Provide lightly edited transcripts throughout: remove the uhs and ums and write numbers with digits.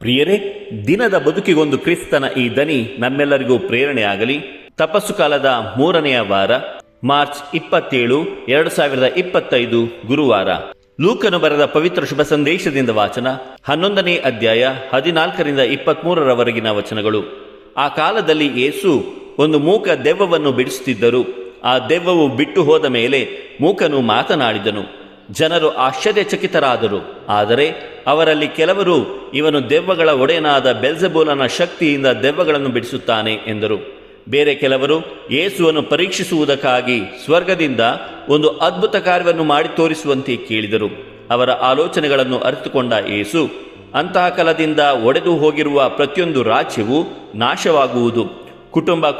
ಪ್ರಿಯರೇ, ದಿನದ ಬದುಕಿಗೊಂದು ಕ್ರಿಸ್ತನ ಈ ದನಿ ನಮ್ಮೆಲ್ಲರಿಗೂ ಪ್ರೇರಣೆಯಾಗಲಿ. ತಪಸ್ಸು ಕಾಲದ 3ನೆಯ ವಾರ, ಮಾರ್ಚ್ 27, 2025 ಗುರುವಾರ. ಲೂಕನು ಬರೆದ ಪವಿತ್ರ ಶುಭ ಸಂದೇಶದಿಂದ ವಾಚನ. 11ನೇ ಅಧ್ಯಾಯ 14ರಿಂದ 23ರವರೆಗಿನ ವಚನಗಳು. ಆ ಕಾಲದಲ್ಲಿ ಯೇಸು ಒಂದು ಮೂಕ ದೆವ್ವವನ್ನು ಬಿಡಿಸುತ್ತಿದ್ದರು. ಆ ದೆವ್ವವು ಬಿಟ್ಟು ಹೋದ ಮೇಲೆ ಮೂಕನು ಮಾತನಾಡಿದನು. ಜನರು ಆಶ್ಚರ್ಯಚಕಿತರಾದರು. ಆದರೆ ಅವರಲ್ಲಿ ಕೆಲವರು, ಇವನು ದೆವ್ವಗಳ ಒಡೆಯನಾದ ಬೆಲ್ಜೆಬೂಲನ ಶಕ್ತಿಯಿಂದ ದೆವ್ವಗಳನ್ನು ಬಿಡಿಸುತ್ತಾನೆ ಎಂದರು. ಬೇರೆ ಕೆಲವರು ಯೇಸುವನ್ನು ಪರೀಕ್ಷಿಸುವುದಕ್ಕಾಗಿ ಸ್ವರ್ಗದಿಂದ ಒಂದು ಅದ್ಭುತ ಕಾರ್ಯವನ್ನು ಮಾಡಿ ತೋರಿಸುವಂತೆ ಕೇಳಿದರು. ಅವರ ಆಲೋಚನೆಗಳನ್ನು ಅರಿತುಕೊಂಡ ಯೇಸು, ಅಂತಹ ಕಾಲದಿಂದ ಒಡೆದು ಹೋಗಿರುವ ಪ್ರತಿಯೊಂದು ರಾಜ್ಯವು ನಾಶವಾಗುವುದು,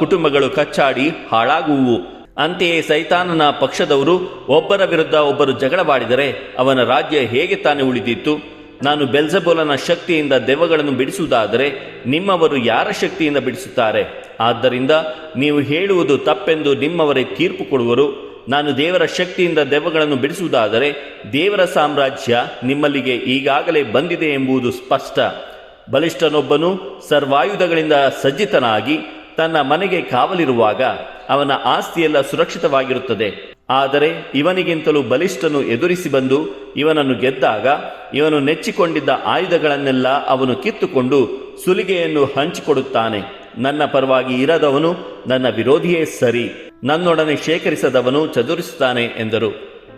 ಕುಟುಂಬಗಳು ಕಚ್ಚಾಡಿ ಹಾಳಾಗುವುವು. ಅಂತೆಯೇ ಸೈತಾನನ ಪಕ್ಷದವರು ಒಬ್ಬರ ವಿರುದ್ಧ ಒಬ್ಬರು ಜಗಳವಾಡಿದರೆ ಅವನ ರಾಜ್ಯ ಹೇಗೆ ತಾನೇ ಉಳಿದಿತ್ತು? ನಾನು ಬೆಲ್ಜೆಬೂಲನ ಶಕ್ತಿಯಿಂದ ದೆವ್ವಗಳನ್ನು ಬಿಡಿಸುವುದಾದರೆ ನಿಮ್ಮವರು ಯಾರ ಶಕ್ತಿಯಿಂದ ಬಿಡಿಸುತ್ತಾರೆ? ಆದ್ದರಿಂದ ನೀವು ಹೇಳುವುದು ತಪ್ಪೆಂದು ನಿಮ್ಮವರೇ ತೀರ್ಪು ಕೊಡುವರು. ನಾನು ದೇವರ ಶಕ್ತಿಯಿಂದ ದೆವ್ವಗಳನ್ನು ಬಿಡಿಸುವುದಾದರೆ ದೇವರ ಸಾಮ್ರಾಜ್ಯ ನಿಮ್ಮಲ್ಲಿಗೆ ಈಗಾಗಲೇ ಬಂದಿದೆ ಎಂಬುದು ಸ್ಪಷ್ಟ. ಬಲಿಷ್ಠನೊಬ್ಬನು ಸರ್ವಾಯುಧಗಳಿಂದ ಸಜ್ಜಿತನಾಗಿ ತನ್ನ ಮನೆಗೆ ಕಾವಲಿರುವಾಗ ಅವನ ಆಸ್ತಿಯೆಲ್ಲ ಸುರಕ್ಷಿತವಾಗಿರುತ್ತದೆ. ಆದರೆ ಇವನಿಗಿಂತಲೂ ಬಲಿಷ್ಠನು ಎದುರಿಸಿ ಬಂದು ಇವನನ್ನು ಗೆದ್ದಾಗ ಇವನು ನೆಚ್ಚಿಕೊಂಡಿದ್ದ ಆಯುಧಗಳನ್ನೆಲ್ಲ ಅವನು ಕಿತ್ತುಕೊಂಡು ಸುಲಿಗೆಯನ್ನು ಹಂಚಿಕೊಡುತ್ತಾನೆ. ನನ್ನ ಪರವಾಗಿ ಇರದವನು ನನ್ನ ವಿರೋಧಿಯೇ ಸರಿ, ನನ್ನೊಡನೆ ಶೇಖರಿಸದವನು ಚದುರಿಸುತ್ತಾನೆ ಎಂದರು.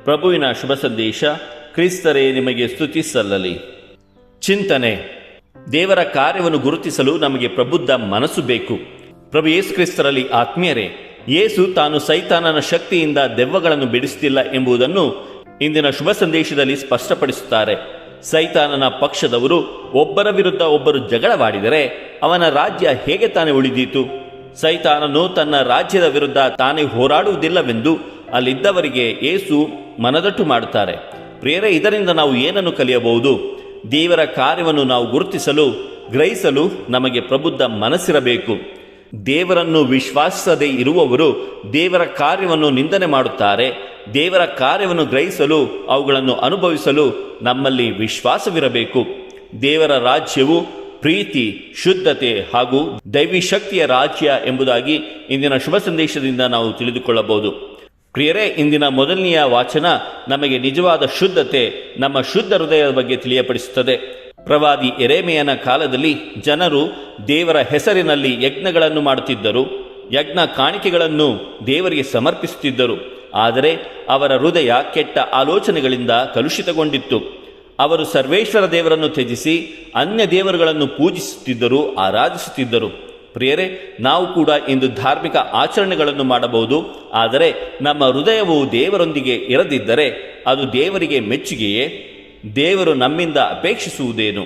ಪ್ರಭುವಿನ ಶುಭ ಸಂದೇಶ. ಕ್ರಿಸ್ತರೇ ನಿಮಗೆ ಸ್ತುತಿ ಸಲ್ಲಲಿ. ಚಿಂತನೆ. ದೇವರ ಕಾರ್ಯವನ್ನು ಗುರುತಿಸಲು ನಮಗೆ ಪ್ರಬುದ್ಧ ಮನಸ್ಸು ಬೇಕು. ಪ್ರಭು ಯೇಸು ಕ್ರಿಸ್ತರಲ್ಲಿ ಆತ್ಮೀಯರೇ, ಯೇಸು ತಾನು ಸೈತಾನನ ಶಕ್ತಿಯಿಂದ ದೆವ್ವಗಳನ್ನು ಬಿಡಿಸುತ್ತಿಲ್ಲ ಎಂಬುದನ್ನು ಇಂದಿನ ಶುಭ ಸಂದೇಶದಲ್ಲಿ ಸ್ಪಷ್ಟಪಡಿಸುತ್ತಾರೆ. ಸೈತಾನನ ಪಕ್ಷದವರು ಒಬ್ಬರ ವಿರುದ್ಧ ಒಬ್ಬರು ಜಗಳವಾಡಿದರೆ ಅವನ ರಾಜ್ಯ ಹೇಗೆ ತಾನೇ ಉಳಿದೀತು? ಸೈತಾನನು ತನ್ನ ರಾಜ್ಯದ ವಿರುದ್ಧ ತಾನೇ ಹೋರಾಡುವುದಿಲ್ಲವೆಂದು ಅಲ್ಲಿದ್ದವರಿಗೆ ಯೇಸು ಮನದಟ್ಟು ಮಾಡುತ್ತಾರೆ. ಪ್ರಿಯರೇ, ಇದರಿಂದ ನಾವು ಏನನ್ನು ಕಲಿಯಬಹುದು? ದೇವರ ಕಾರ್ಯವನ್ನು ನಾವು ಗುರುತಿಸಲು, ಗ್ರಹಿಸಲು ನಮಗೆ ಪ್ರಬುದ್ಧ ಮನಸ್ಸಿರಬೇಕು. ದೇವರನ್ನು ವಿಶ್ವಾಸಿಸದೇ ಇರುವವರು ದೇವರ ಕಾರ್ಯವನ್ನು ನಿಂದನೆ ಮಾಡುತ್ತಾರೆ. ದೇವರ ಕಾರ್ಯವನ್ನು ಗ್ರಹಿಸಲು, ಅವುಗಳನ್ನು ಅನುಭವಿಸಲು ನಮ್ಮಲ್ಲಿ ವಿಶ್ವಾಸವಿರಬೇಕು. ದೇವರ ರಾಜ್ಯವು ಪ್ರೀತಿ, ಶುದ್ಧತೆ ಹಾಗೂ ದೈವಿ ಶಕ್ತಿಯ ರಾಜ್ಯ ಎಂಬುದಾಗಿ ಇಂದಿನ ಶುಭ ಸಂದೇಶದಿಂದ ನಾವು ತಿಳಿದುಕೊಳ್ಳಬಹುದು. ಪ್ರಿಯರೇ, ಇಂದಿನ ಮೊದಲನೆಯ ವಾಚನ ನಮಗೆ ನಿಜವಾದ ಶುದ್ಧತೆ, ನಮ್ಮ ಶುದ್ಧ ಹೃದಯದ ಬಗ್ಗೆ ತಿಳಿಯಪಡಿಸುತ್ತದೆ. ಪ್ರವಾದಿ ಯೆರೆಮೀಯನ ಕಾಲದಲ್ಲಿ ಜನರು ದೇವರ ಹೆಸರಿನಲ್ಲಿ ಯಜ್ಞಗಳನ್ನು ಮಾಡುತ್ತಿದ್ದರು, ಯಜ್ಞ ಕಾಣಿಕೆಗಳನ್ನು ದೇವರಿಗೆ ಸಮರ್ಪಿಸುತ್ತಿದ್ದರು. ಆದರೆ ಅವರ ಹೃದಯ ಕೆಟ್ಟ ಆಲೋಚನೆಗಳಿಂದ ಕಲುಷಿತಗೊಂಡಿತ್ತು. ಅವರು ಸರ್ವೇಶ್ವರ ದೇವರನ್ನು ತ್ಯಜಿಸಿ ಅನ್ಯ ದೇವರುಗಳನ್ನು ಪೂಜಿಸುತ್ತಿದ್ದರು, ಆರಾಧಿಸುತ್ತಿದ್ದರು. ಪ್ರಿಯರೇ, ನಾವು ಕೂಡ ಇಂದು ಧಾರ್ಮಿಕ ಆಚರಣೆಗಳನ್ನು ಮಾಡಬಹುದು. ಆದರೆ ನಮ್ಮ ಹೃದಯವು ದೇವರೊಂದಿಗೆ ಇರದಿದ್ದರೆ ಅದು ದೇವರಿಗೆ ಮೆಚ್ಚುಗೆಯೇ? ದೇವರು ನಮ್ಮಿಂದ ಅಪೇಕ್ಷಿಸುವುದೇನು?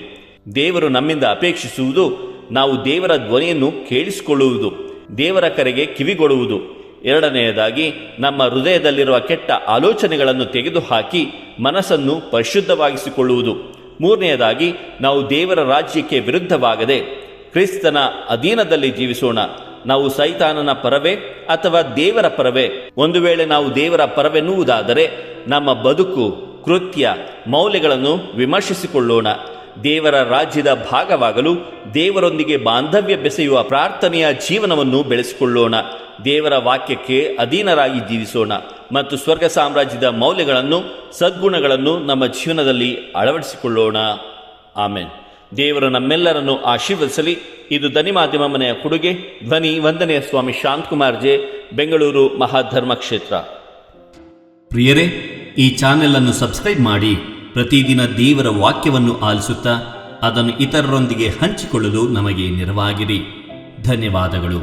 ದೇವರು ನಮ್ಮಿಂದ ಅಪೇಕ್ಷಿಸುವುದು ನಾವು ದೇವರ ಧ್ವನಿಯನ್ನು ಕೇಳಿಸಿಕೊಳ್ಳುವುದು, ದೇವರ ಕರೆಗೆ ಕಿವಿಗೊಡುವುದು. ಎರಡನೆಯದಾಗಿ, ನಮ್ಮ ಹೃದಯದಲ್ಲಿರುವ ಕೆಟ್ಟ ಆಲೋಚನೆಗಳನ್ನು ತೆಗೆದುಹಾಕಿ ಮನಸ್ಸನ್ನು ಪರಿಶುದ್ಧವಾಗಿಸಿಕೊಳ್ಳುವುದು. ಮೂರನೆಯದಾಗಿ, ನಾವು ದೇವರ ರಾಜ್ಯಕ್ಕೆ ವಿರುದ್ಧವಾಗದೆ ಕ್ರಿಸ್ತನ ಅಧೀನದಲ್ಲಿ ಜೀವಿಸೋಣ. ನಾವು ಸೈತಾನನ ಪರವೇ ಅಥವಾ ದೇವರ ಪರವೇ? ಒಂದು ವೇಳೆ ನಾವು ದೇವರ ಪರವೆನ್ನುವುದಾದರೆ ನಮ್ಮ ಬದುಕು, ಕೃತ್ಯ, ಮೌಲ್ಯಗಳನ್ನು ವಿಮರ್ಶಿಸಿಕೊಳ್ಳೋಣ. ದೇವರ ರಾಜ್ಯದ ಭಾಗವಾಗಲು ದೇವರೊಂದಿಗೆ ಬಾಂಧವ್ಯ ಬೆಸೆಯುವ ಪ್ರಾರ್ಥನೆಯ ಜೀವನವನ್ನು ಬೆಳೆಸಿಕೊಳ್ಳೋಣ. ದೇವರ ವಾಕ್ಯಕ್ಕೆ ಅಧೀನರಾಗಿ ಜೀವಿಸೋಣ ಮತ್ತು ಸ್ವರ್ಗ ಸಾಮ್ರಾಜ್ಯದ ಮೌಲ್ಯಗಳನ್ನು, ಸದ್ಗುಣಗಳನ್ನು ನಮ್ಮ ಜೀವನದಲ್ಲಿ ಅಳವಡಿಸಿಕೊಳ್ಳೋಣ. ಆಮೆನ್. ದೇವರು ನಮ್ಮೆಲ್ಲರನ್ನು ಆಶೀರ್ವದಿಸಲಿ. ಇದು ಧ್ವನಿ ಮಾಧ್ಯಮ ಮನೆಯ ಕೊಡುಗೆ. ಧ್ವನಿ ವಂದನೆಯ ಸ್ವಾಮಿ ಶಾಂತಕುಮಾರ್ ಜೆ, ಬೆಂಗಳೂರು ಮಹಾಧರ್ಮ ಕ್ಷೇತ್ರ. ಪ್ರಿಯರೇ, ಈ ಚಾನೆಲ್ ಅನ್ನು ಸಬ್ಸ್ಕ್ರೈಬ್ ಮಾಡಿ ಪ್ರತಿದಿನ ದೇವರ ವಾಕ್ಯವನ್ನು ಆಲಿಸುತ್ತಾ ಅದನ್ನು ಇತರರೊಂದಿಗೆ ಹಂಚಿಕೊಳ್ಳಲು ನಮಗೆ ನೆರವಾಗಿರಿ. ಧನ್ಯವಾದಗಳು.